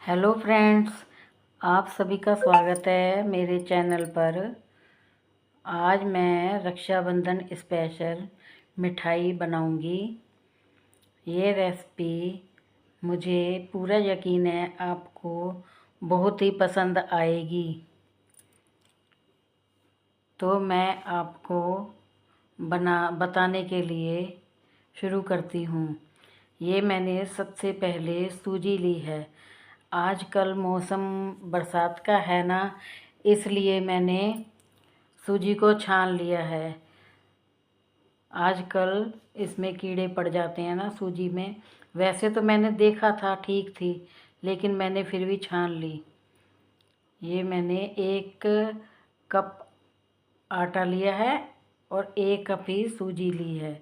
Hello friends, आप सभी का स्वागत है मेरे चैनल पर। आज मैं रक्षाबंधन स्पेशल मिठाई बनाऊंगी। ये रेसिपी मुझे पूरा यकीन है आपको बहुत ही पसंद आएगी। तो मैं आपको बताने के लिए शुरू करती हूँ। ये मैंने सबसे पहले सूजी ली है। आजकल मौसम बरसात का है ना, इसलिए मैंने सूजी को छान लिया है। आजकल इसमें कीड़े पड़ जाते हैं ना सूजी में। वैसे तो मैंने देखा था ठीक थी, लेकिन मैंने फिर भी छान ली। ये मैंने 1 कप आटा लिया है और 1 कप ही सूजी ली है।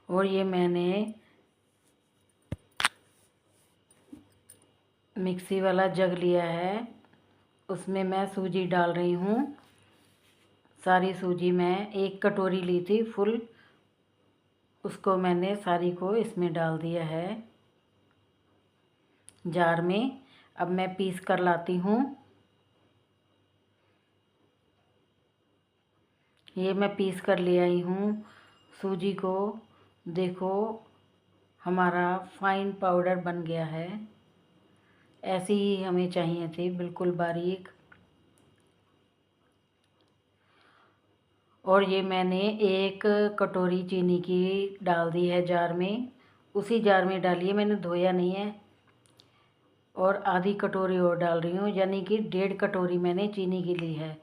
और ये मैंने मिक्सी वाला जग लिया है, उसमें मैं सूजी डाल रही हूँ। सारी सूजी मैं 1 कटोरी ली थी फुल, उसको मैंने सारी को इसमें डाल दिया है जार में। अब मैं पीस कर लाती हूँ। ये मैं पीस कर ले आई हूँ सूजी को। देखो हमारा फाइन पाउडर बन गया है। ऐसी ही हमें चाहिए थी, बिल्कुल बारीक। और ये मैंने 1 कटोरी चीनी की डाल दी है जार में। उसी जार में डालिए, मैंने धोया नहीं है। और आधी कटोरी और डाल रही हूँ, यानी कि 1.5 कटोरी मैंने चीनी की ली है।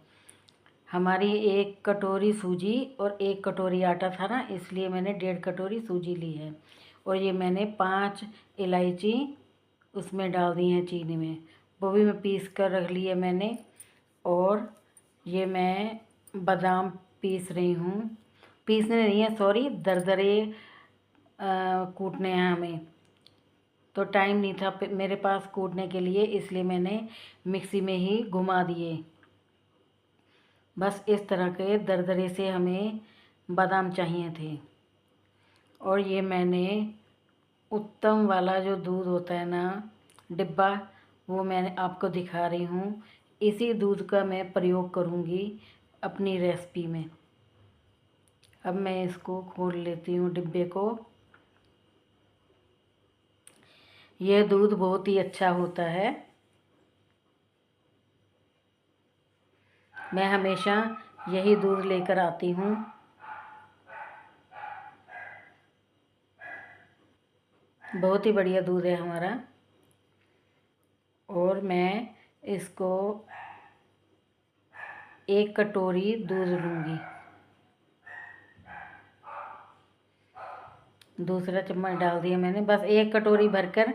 हमारी 1 कटोरी सूजी और 1 कटोरी आटा था ना, इसलिए मैंने 1.5 कटोरी सूजी ली है। और ये मैंने 5 इलायची उसमें डाल दी हैं चीनी में, वो भी मैं पीस कर रख ली है मैंने। और ये मैं बादाम पीस रही हूँ। पीसने नहीं है, सॉरी, दरदरे कूटने हैं हमें। तो टाइम नहीं था मेरे पास कूटने के लिए, इसलिए मैंने मिक्सी में ही घुमा दिए। बस इस तरह के दरदरे से हमें बादाम चाहिए थे। और ये मैंने उत्तम वाला जो दूध होता है ना, डिब्बा, वो मैंने आपको दिखा रही हूँ। इसी दूध का मैं प्रयोग करूँगी अपनी रेसिपी में। अब मैं इसको खोल लेती हूँ डिब्बे को। यह दूध बहुत ही अच्छा होता है। मैं हमेशा यही दूध लेकर आती हूँ। बहुत ही बढ़िया दूध है हमारा। और मैं इसको 1 कटोरी दूध लूँगी। दूसरा चम्मच डाल दिया मैंने। बस 1 कटोरी भरकर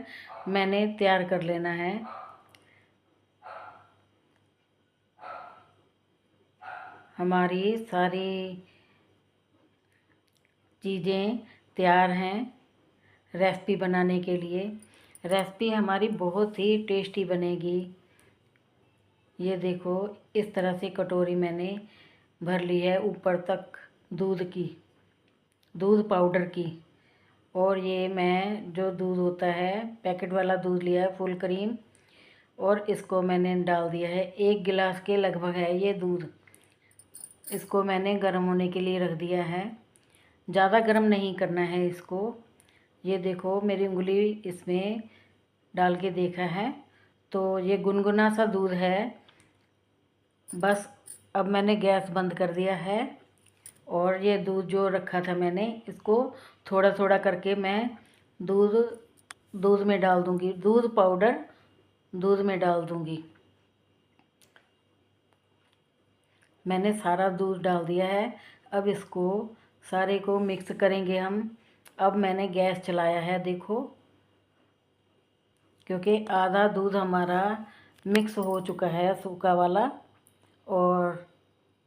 मैंने तैयार कर लेना है। हमारी सारी चीज़ें तैयार हैं रेसिपी बनाने के लिए। रेसिपी हमारी बहुत ही टेस्टी बनेगी। ये देखो, इस तरह से कटोरी मैंने भर ली है ऊपर तक दूध पाउडर की। और ये मैं जो दूध होता है, पैकेट वाला दूध लिया है, फुल क्रीम। और इसको मैंने डाल दिया है, 1 गिलास के लगभग है ये दूध। इसको मैंने गर्म होने के लिए रख दिया है। ज़्यादा गर्म नहीं करना है इसको। ये देखो, मेरी उंगली इसमें डाल के देखा है तो ये गुनगुना सा दूध है। बस अब मैंने गैस बंद कर दिया है। और ये दूध जो रखा था मैंने, इसको थोड़ा थोड़ा करके मैं दूध दूध में डाल दूँगी। दूध पाउडर दूध में डाल दूँगी। मैंने सारा दूध डाल दिया है। अब इसको सारे को मिक्स करेंगे हम। अब मैंने गैस चलाया है, देखो, क्योंकि आधा दूध हमारा मिक्स हो चुका है सूखा वाला, और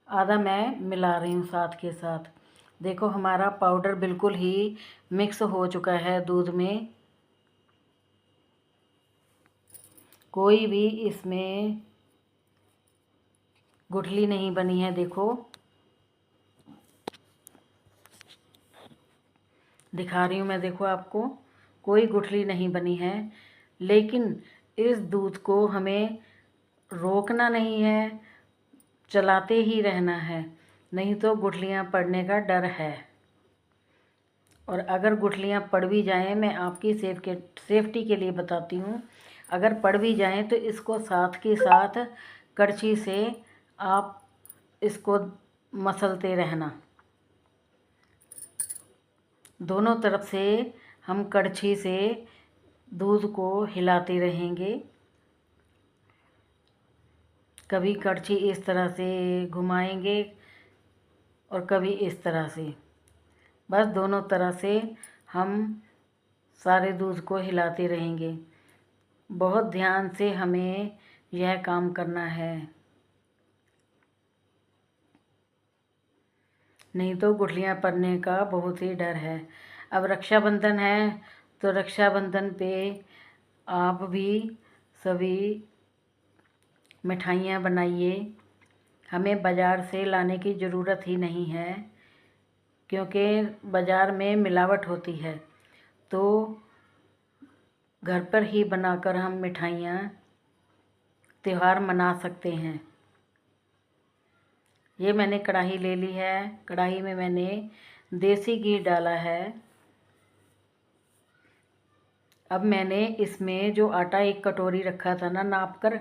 आधा मैं मिला रही हूँ साथ के साथ। देखो हमारा पाउडर बिल्कुल ही मिक्स हो चुका है दूध में। कोई भी इसमें गुठली नहीं बनी है। देखो दिखा रही हूँ मैं, देखो आपको कोई गुठली नहीं बनी है। लेकिन इस दूध को हमें रोकना नहीं है, चलाते ही रहना है, नहीं तो गुठलियाँ पड़ने का डर है। और अगर गुठलियाँ पड़ भी जाएं, मैं आपकी सेफ्टी के लिए बताती हूँ, अगर पड़ भी जाएं तो इसको साथ के साथ कड़छी से आप इसको मसलते रहना। दोनों तरफ से हम कड़छी से दूध को हिलाते रहेंगे। कभी कड़छी इस तरह से घुमाएंगे और कभी इस तरह से, बस दोनों तरह से हम सारे दूध को हिलाते रहेंगे। बहुत ध्यान से हमें यह काम करना है, नहीं तो गुठलियाँ पड़ने का बहुत ही डर है। अब रक्षाबंधन है, तो रक्षाबंधन पे आप भी सभी मिठाइयाँ बनाइए। हमें बाज़ार से लाने की ज़रूरत ही नहीं है, क्योंकि बाज़ार में मिलावट होती है। तो घर पर ही बनाकर हम मिठाइयाँ त्यौहार मना सकते हैं। ये मैंने कढ़ाई ले ली है। कढ़ाई में मैंने देसी घी डाला है। अब मैंने इसमें जो आटा 1 कटोरी रखा था ना नाप कर,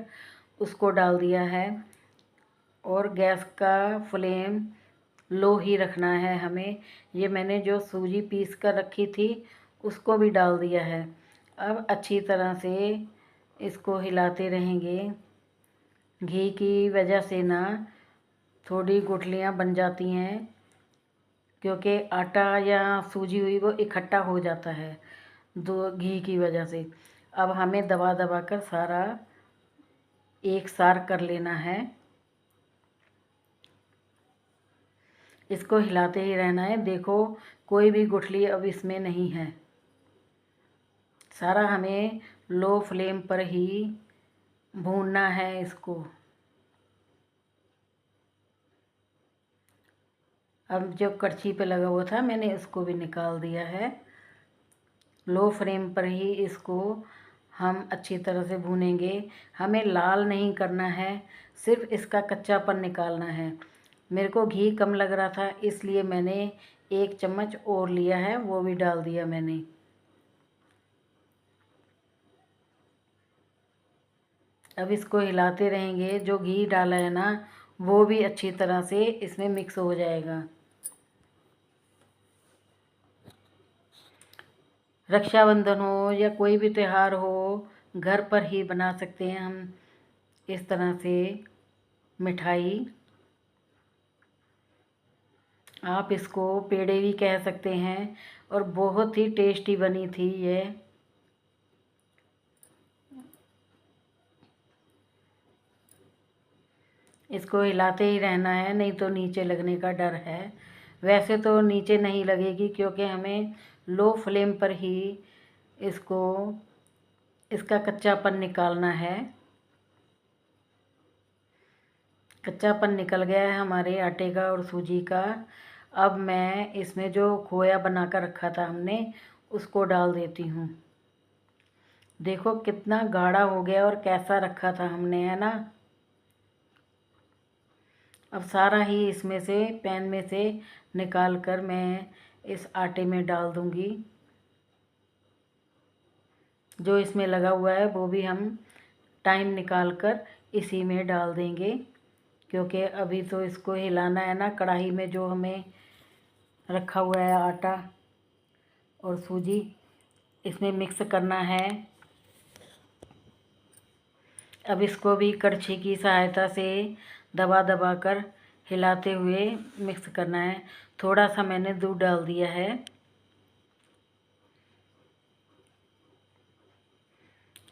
उसको डाल दिया है। और गैस का फ्लेम लो ही रखना है हमें। ये मैंने जो सूजी पीस कर रखी थी उसको भी डाल दिया है। अब अच्छी तरह से इसको हिलाते रहेंगे। घी की वजह से ना थोड़ी गुठलियाँ बन जाती हैं, क्योंकि आटा या सूजी हुई वो इकट्ठा हो जाता है दो घी की वजह से। अब हमें दबा दबा कर सारा एक सार कर लेना है। इसको हिलाते ही रहना है। देखो कोई भी गुठली अब इसमें नहीं है। सारा हमें लो फ्लेम पर ही भूनना है इसको। अब जो कड़छी पे लगा हुआ था मैंने इसको भी निकाल दिया है। लो फ्लेम पर ही इसको हम अच्छी तरह से भूनेंगे। हमें लाल नहीं करना है, सिर्फ इसका कच्चापन निकालना है। मेरे को घी कम लग रहा था, इसलिए मैंने 1 चम्मच और लिया है, वो भी डाल दिया मैंने। अब इसको हिलाते रहेंगे। जो घी डाला है ना वो भी अच्छी तरह से इसमें मिक्स हो जाएगा। रक्षाबंधन हो या कोई भी त्यौहार हो, घर पर ही बना सकते हैं हम इस तरह से मिठाई। आप इसको पेड़े भी कह सकते हैं, और बहुत ही टेस्टी बनी थी ये। इसको हिलाते ही रहना है, नहीं तो नीचे लगने का डर है। वैसे तो नीचे नहीं लगेगी, क्योंकि हमें लो फ्लेम पर ही इसको इसका कच्चापन निकालना है। कच्चापन निकल गया है हमारे आटे का और सूजी का। अब मैं इसमें जो खोया बना कर रखा था हमने उसको डाल देती हूँ। देखो कितना गाढ़ा हो गया और कैसा रखा था हमने, है ना। अब सारा ही इसमें से पैन में से निकाल कर मैं इस आटे में डाल दूँगी। जो इसमें लगा हुआ है वो भी हम टाइम निकाल कर इसी में डाल देंगे, क्योंकि अभी तो इसको हिलाना है ना। कढ़ाई में जो हमें रखा हुआ है आटा और सूजी, इसमें मिक्स करना है। अब इसको भी कड़छी की सहायता से दबा दबा कर हिलाते हुए मिक्स करना है। थोड़ा सा मैंने दूध डाल दिया है,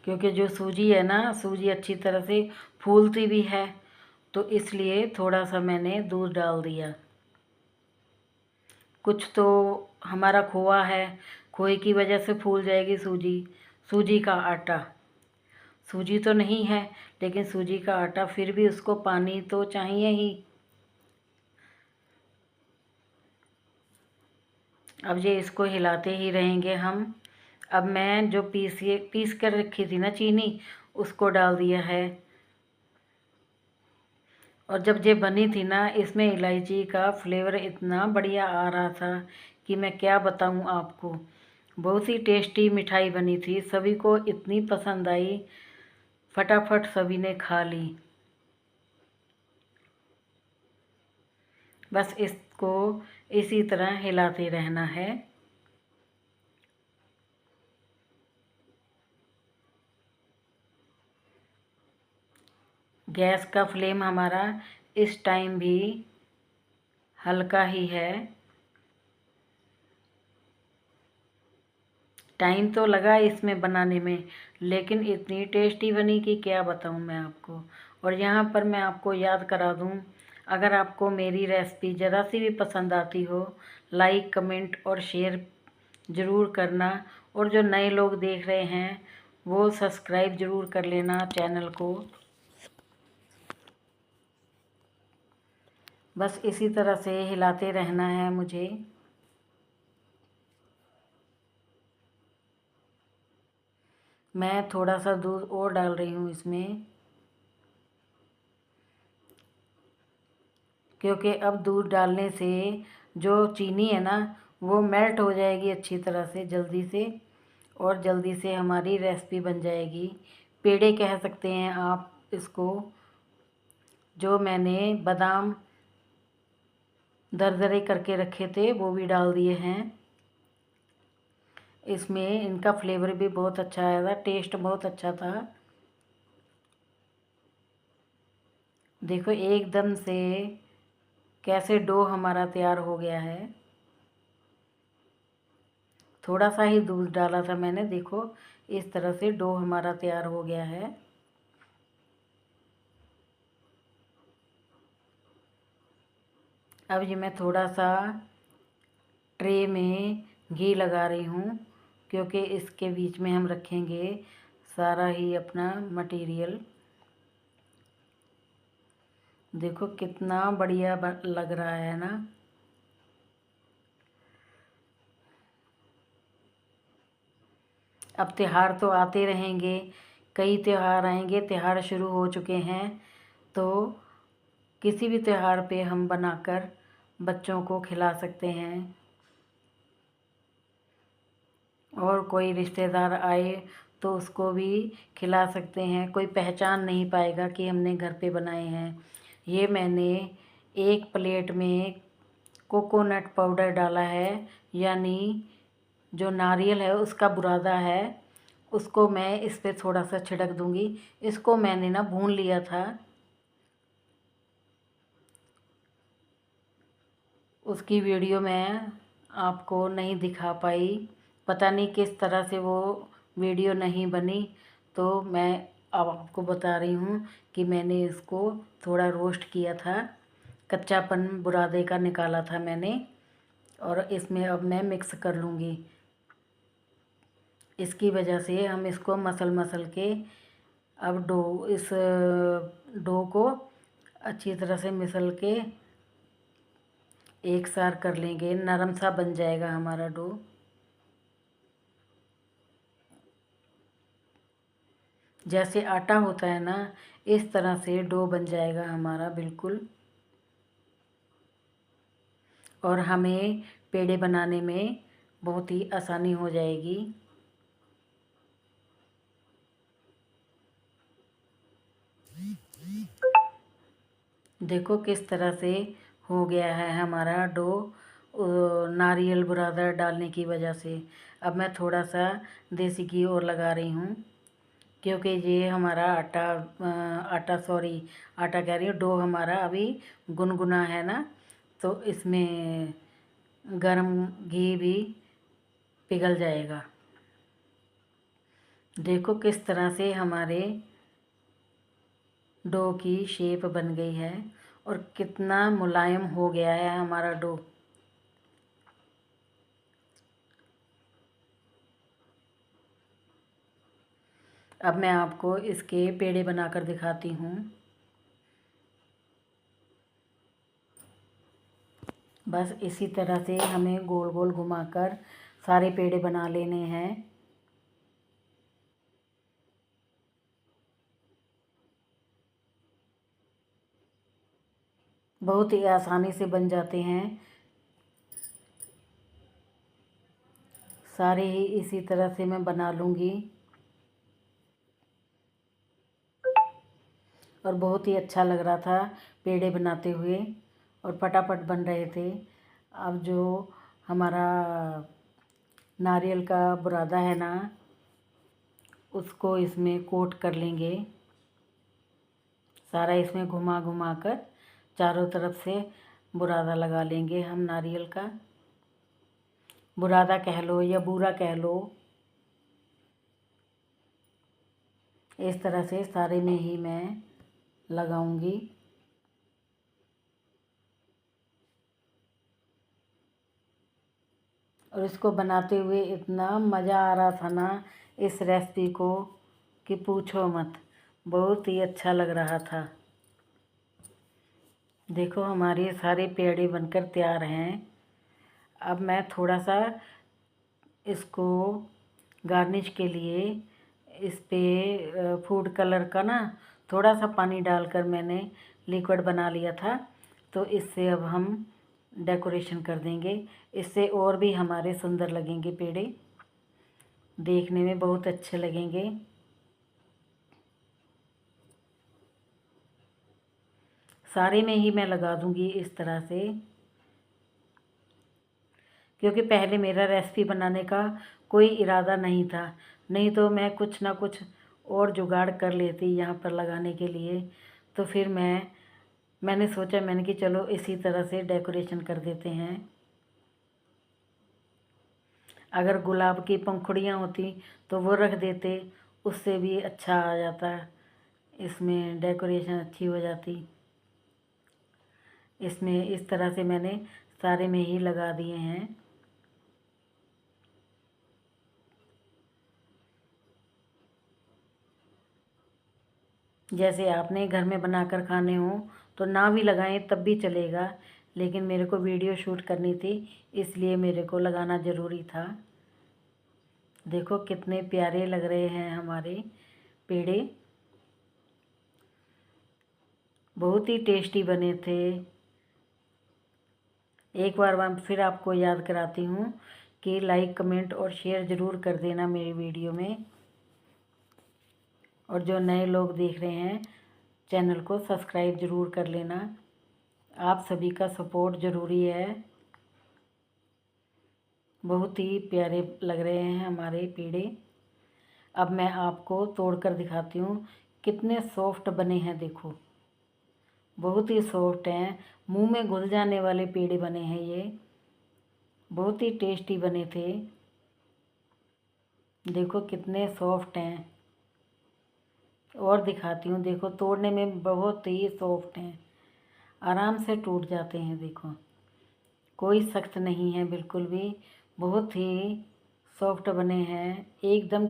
क्योंकि जो सूजी है ना, सूजी अच्छी तरह से फूलती भी है, तो इसलिए थोड़ा सा मैंने दूध डाल दिया। कुछ तो हमारा खोआ है, खोए की वजह से फूल जाएगी सूजी। सूजी का आटा, सूजी तो नहीं है लेकिन सूजी का आटा, फिर भी उसको पानी तो चाहिए ही। अब ये इसको हिलाते ही रहेंगे हम। अब मैं जो पीस कर रखी थी ना चीनी, उसको डाल दिया है। और जब ये बनी थी ना, इसमें इलायची का फ्लेवर इतना बढ़िया आ रहा था कि मैं क्या बताऊं आपको। बहुत ही टेस्टी मिठाई बनी थी, सभी को इतनी पसंद आई, फटाफट सभी ने खा ली। बस इसको इसी तरह हिलाते रहना है। गैस का फ्लेम हमारा इस टाइम भी हल्का ही है। टाइम तो लगा इसमें बनाने में, लेकिन इतनी टेस्टी बनी कि क्या बताऊं मैं आपको। और यहाँ पर मैं आपको याद करा दूं, अगर आपको मेरी रेसिपी ज़रा सी भी पसंद आती हो, लाइक कमेंट और शेयर ज़रूर करना। और जो नए लोग देख रहे हैं वो सब्सक्राइब ज़रूर कर लेना चैनल को। बस इसी तरह से हिलाते रहना है मुझे। मैं थोड़ा सा दूध और डाल रही हूँ इसमें, क्योंकि अब दूध डालने से जो चीनी है ना, वो मेल्ट हो जाएगी अच्छी तरह से, जल्दी से। और जल्दी से हमारी रेसिपी बन जाएगी। पेड़े कह सकते हैं आप इसको। जो मैंने बादाम दरदरे करके रखे थे वो भी डाल दिए हैं इसमें। इनका फ्लेवर भी बहुत अच्छा आया था, टेस्ट बहुत अच्छा था। देखो एकदम से कैसे डो हमारा तैयार हो गया है। थोड़ा सा ही दूध डाला था मैंने, देखो इस तरह से डो हमारा तैयार हो गया है। अब ये मैं थोड़ा सा ट्रे में घी लगा रही हूँ, क्योंकि इसके बीच में हम रखेंगे सारा ही अपना मटेरियल। देखो कितना बढ़िया लग रहा है ना। अब त्योहार तो आते रहेंगे, कई त्योहार आएंगे, त्योहार शुरू हो चुके हैं। तो किसी भी त्योहार पे हम बनाकर बच्चों को खिला सकते हैं। और कोई रिश्तेदार आए तो उसको भी खिला सकते हैं, कोई पहचान नहीं पाएगा कि हमने घर पे बनाए हैं। ये मैंने एक प्लेट में कोकोनट पाउडर डाला है, यानी जो नारियल है उसका बुरादा है, उसको मैं इस पे थोड़ा सा छिड़क दूंगी। इसको मैंने ना भून लिया था, उसकी वीडियो मैं आपको नहीं दिखा पाई, पता नहीं किस तरह से वो वीडियो नहीं बनी। तो मैं अब आपको बता रही हूँ कि मैंने इसको थोड़ा रोस्ट किया था, कच्चापन बुरादे का निकाला था मैंने। और इसमें अब मैं मिक्स कर लूँगी। इसकी वजह से हम इसको मसल मसल के अब इस डो को अच्छी तरह से मिसल के एक सार कर लेंगे, नरम सा बन जाएगा हमारा डो। जैसे आटा होता है ना, इस तरह से डो बन जाएगा हमारा बिल्कुल। और हमें पेड़े बनाने में बहुत ही आसानी हो जाएगी। देखो किस तरह से हो गया है हमारा डो, नारियल बुरादा डालने की वजह से। अब मैं थोड़ा सा देसी घी और लगा रही हूँ, क्योंकि ये हमारा आटा कह रही हूँ, डो हमारा अभी गुनगुना है ना, तो इसमें गरम घी भी पिघल जाएगा। देखो किस तरह से हमारे डो की शेप बन गई है और कितना मुलायम हो गया है हमारा डो। अब मैं आपको इसके पेड़े बनाकर दिखाती हूँ। बस इसी तरह से हमें गोल गोल घुमाकर सारे पेड़े बना लेने हैं। बहुत ही आसानी से बन जाते हैं। सारे ही इसी तरह से मैं बना लूँगी और बहुत ही अच्छा लग रहा था पेड़े बनाते हुए और फटाफट बन रहे थे। अब जो हमारा नारियल का बुरादा है ना, उसको इसमें कोट कर लेंगे। सारा इसमें घुमा घुमा कर चारों तरफ से बुरादा लगा लेंगे हम नारियल का। बुरादा कह लो या बूरा कह लो, इस तरह से सारे में ही मैं लगाऊंगी। और इसको बनाते हुए इतना मज़ा आ रहा था ना इस रेसिपी को कि पूछो मत, बहुत ही अच्छा लग रहा था। देखो हमारे सारे पेड़े बनकर तैयार हैं। अब मैं थोड़ा सा इसको गार्निश के लिए इस पे फूड कलर का ना थोड़ा सा पानी डालकर मैंने लिक्विड बना लिया था, तो इससे अब हम डेकोरेशन कर देंगे। इससे और भी हमारे सुंदर लगेंगे पेड़े, देखने में बहुत अच्छे लगेंगे। सारे में ही मैं लगा दूंगी इस तरह से, क्योंकि पहले मेरा रेसिपी बनाने का कोई इरादा नहीं था, नहीं तो मैं कुछ ना कुछ और जुगाड़ कर लेती यहाँ पर लगाने के लिए। तो फिर मैंने सोचा, मैंने कि चलो इसी तरह से डेकोरेशन कर देते हैं। अगर गुलाब की पंखुड़ियाँ होती तो वो रख देते, उससे भी अच्छा आ जाता, इसमें डेकोरेशन अच्छी हो जाती। इसमें इस तरह से मैंने सारे में ही लगा दिए हैं। जैसे आपने घर में बनाकर खाने हो तो ना भी लगाएं तब भी चलेगा, लेकिन मेरे को वीडियो शूट करनी थी इसलिए मेरे को लगाना ज़रूरी था। देखो कितने प्यारे लग रहे हैं हमारे पेड़े, बहुत ही टेस्टी बने थे। एक बार मैं फिर आपको याद कराती हूँ कि लाइक कमेंट और शेयर ज़रूर कर देना मेरी वीडियो में। और जो नए लोग देख रहे हैं चैनल को सब्सक्राइब ज़रूर कर लेना। आप सभी का सपोर्ट ज़रूरी है। बहुत ही प्यारे लग रहे हैं हमारे पेड़े। अब मैं आपको तोड़कर दिखाती हूँ कितने सॉफ्ट बने हैं। देखो बहुत ही सॉफ्ट हैं, मुंह में घुल जाने वाले पेड़े बने हैं ये, बहुत ही टेस्टी बने थे। देखो कितने सॉफ्ट हैं, और दिखाती हूँ। देखो तोड़ने में बहुत ही सॉफ्ट हैं, आराम से टूट जाते हैं। देखो कोई सख्त नहीं है बिल्कुल भी, बहुत ही सॉफ्ट बने हैं एकदम।